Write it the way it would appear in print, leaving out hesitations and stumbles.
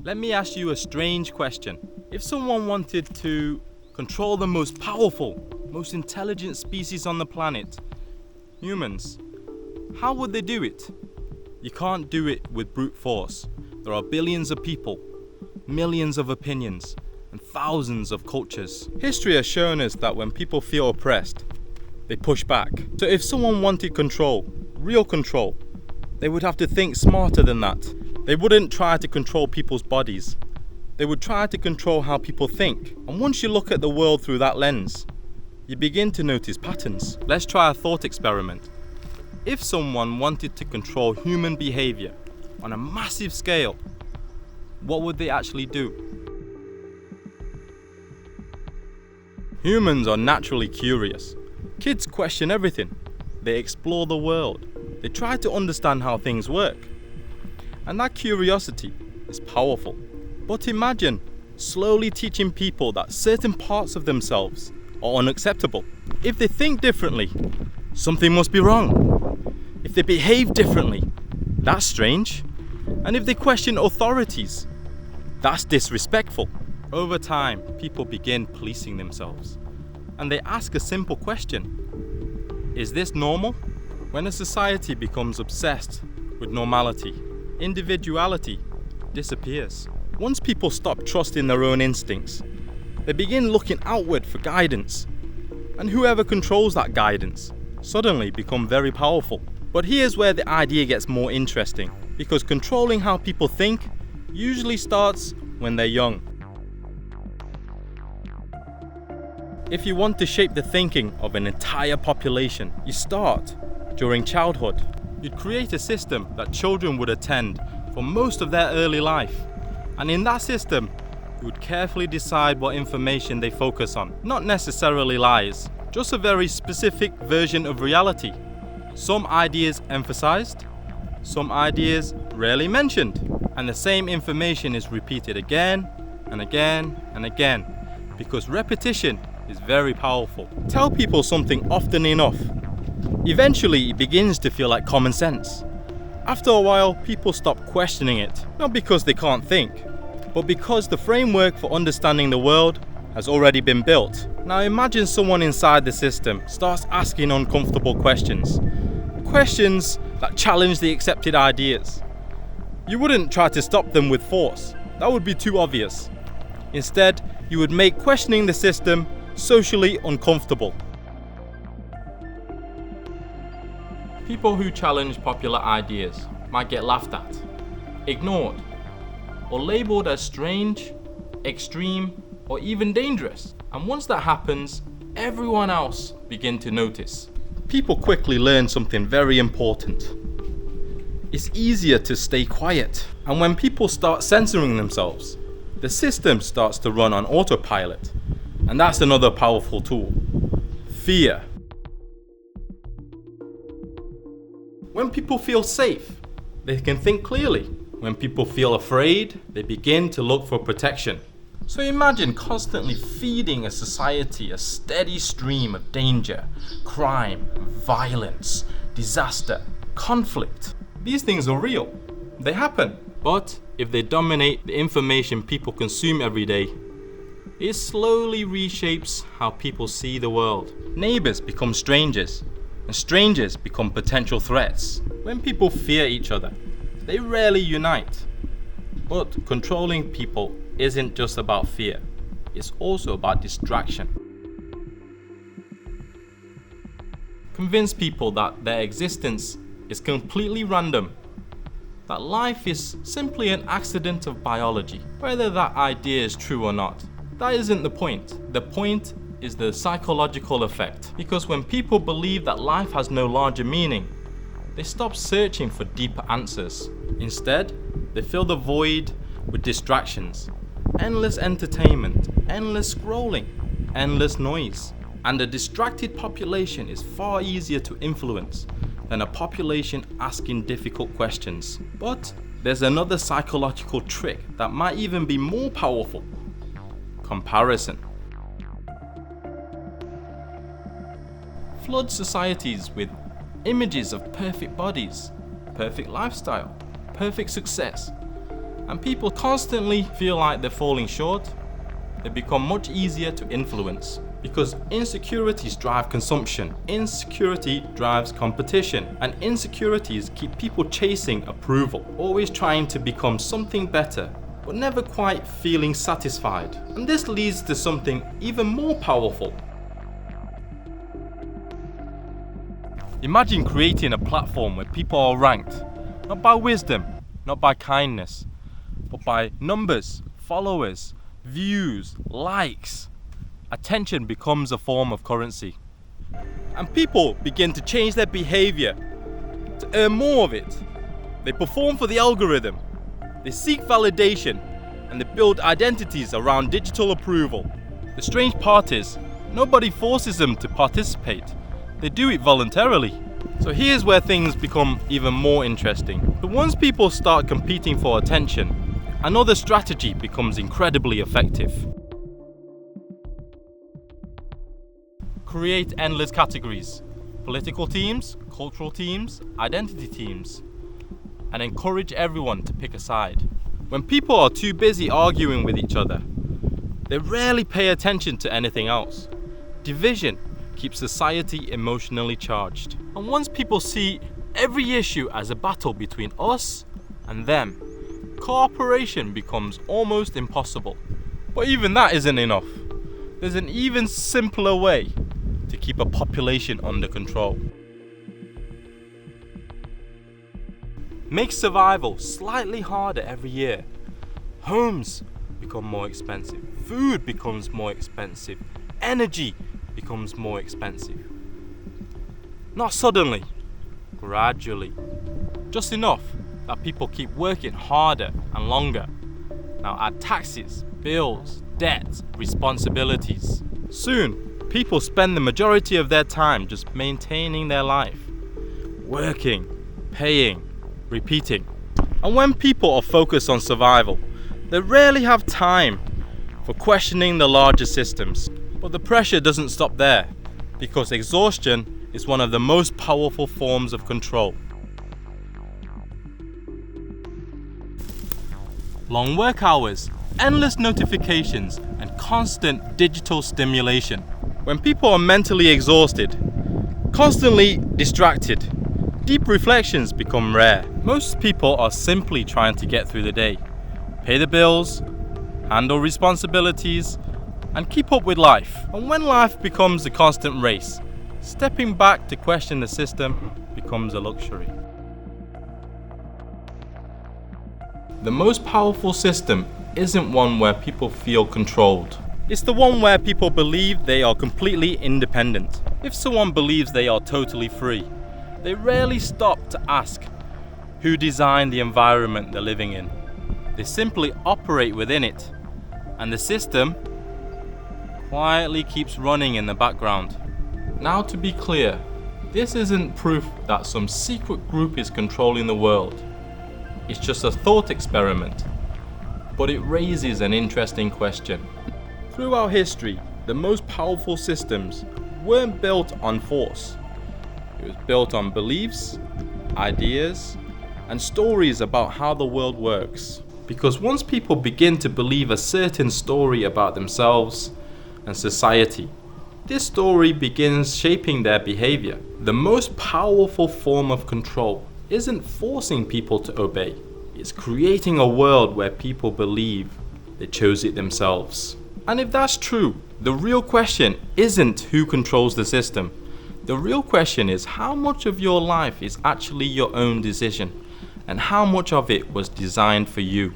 Let me ask you a strange question. If someone wanted to control the most powerful, most intelligent species on the planet, humans, how would they do it? You can't do it with brute force. There are billions of people, millions of opinions, and thousands of cultures. History has shown us that when people feel oppressed, they push back. So if someone wanted control, real control, they would have to think smarter than that. They wouldn't try to control people's bodies. They would try to control how people think. And once you look at the world through that lens, you begin to notice patterns. Let's try a thought experiment. If someone wanted to control human behaviour on a massive scale, what would they actually do? Humans are naturally curious. Kids question everything. They explore the world. They try to understand how things work. And that curiosity is powerful. But imagine slowly teaching people that certain parts of themselves are unacceptable. If they think differently, something must be wrong. If they behave differently, that's strange. And if they question authorities, that's disrespectful. Over time, people begin policing themselves. And they ask a simple question. Is this normal? When a society becomes obsessed with normality, individuality disappears. Once people stop trusting their own instincts, they begin looking outward for guidance. And whoever controls that guidance suddenly become very powerful. But here's where the idea gets more interesting, because controlling how people think usually starts when they're young. If you want to shape the thinking of an entire population, you start during childhood. You'd create a system that children would attend for most of their early life. And in that system, you would carefully decide what information they focus on. Not necessarily lies, just a very specific version of reality. Some ideas emphasized, some ideas rarely mentioned. And the same information is repeated again and again and again, because repetition is very powerful. Tell people something often enough. Eventually, it begins to feel like common sense. After a while, people stop questioning it, not because they can't think, but because the framework for understanding the world has already been built. Now imagine someone inside the system starts asking uncomfortable questions. Questions that challenge the accepted ideas. You wouldn't try to stop them with force. That would be too obvious. Instead, you would make questioning the system socially uncomfortable. People who challenge popular ideas might get laughed at, ignored, or labelled as strange, extreme, or even dangerous. And once that happens, everyone else begins to notice. People quickly learn something very important. It's easier to stay quiet. And when people start censoring themselves, the system starts to run on autopilot. And that's another powerful tool. Fear. When people feel safe, they can think clearly. When people feel afraid, they begin to look for protection. So imagine constantly feeding a society a steady stream of danger, crime, violence, disaster, conflict. These things are real. They happen. But if they dominate the information people consume every day, it slowly reshapes how people see the world. Neighbors become strangers, and strangers become potential threats. When people fear each other, they rarely unite. But controlling people isn't just about fear, it's also about distraction. Convince people that their existence is completely random, that life is simply an accident of biology. Whether that idea is true or not, that isn't the point. The point is the psychological effect. Because when people believe that life has no larger meaning, they stop searching for deeper answers. Instead, they fill the void with distractions, endless entertainment, endless scrolling, endless noise. And a distracted population is far easier to influence than a population asking difficult questions. But there's another psychological trick that might even be more powerful. Comparison. Flood societies with images of perfect bodies, perfect lifestyle, perfect success, and people constantly feel like they're falling short, they become much easier to influence. Because insecurities drive consumption, insecurity drives competition, and insecurities keep people chasing approval, always trying to become something better, but never quite feeling satisfied. And this leads to something even more powerful. Imagine creating a platform where people are ranked, not by wisdom, not by kindness, but by numbers, followers, views, likes. Attention becomes a form of currency. And people begin to change their behaviour to earn more of it. They perform for the algorithm, they seek validation, and they build identities around digital approval. The strange part is, nobody forces them to participate. They do it voluntarily. So here's where things become even more interesting. But once people start competing for attention, another strategy becomes incredibly effective. Create endless categories: political teams, cultural teams, identity teams, and encourage everyone to pick a side. When people are too busy arguing with each other, they rarely pay attention to anything else. Division keeps society emotionally charged. And once people see every issue as a battle between us and them, cooperation becomes almost impossible. But even that isn't enough. There's an even simpler way to keep a population under control. Make survival slightly harder every year. Homes become more expensive, food becomes more expensive, energy becomes more expensive. Not suddenly, gradually. Just enough that people keep working harder and longer. Now add taxes, bills, debts, responsibilities. Soon, people spend the majority of their time just maintaining their life. Working, paying, repeating. And when people are focused on survival, they rarely have time for questioning the larger systems. But the pressure doesn't stop there, because exhaustion is one of the most powerful forms of control. Long work hours, endless notifications, and constant digital stimulation. When people are mentally exhausted, constantly distracted, deep reflections become rare. Most people are simply trying to get through the day, pay the bills, handle responsibilities, and keep up with life. And when life becomes a constant race, stepping back to question the system becomes a luxury. The most powerful system isn't one where people feel controlled. It's the one where people believe they are completely independent. If someone believes they are totally free, they rarely stop to ask who designed the environment they're living in. They simply operate within it, and the system quietly keeps running in the background. Now, to be clear, this isn't proof that some secret group is controlling the world. It's just a thought experiment, but it raises an interesting question. Throughout history, the most powerful systems weren't built on force. It was built on beliefs, ideas, and stories about how the world works. Because once people begin to believe a certain story about themselves and society, this story begins shaping their behavior. The most powerful form of control isn't forcing people to obey. It's creating a world where people believe they chose it themselves. And if that's true, the real question isn't who controls the system. The real question is how much of your life is actually your own decision, and how much of it was designed for you.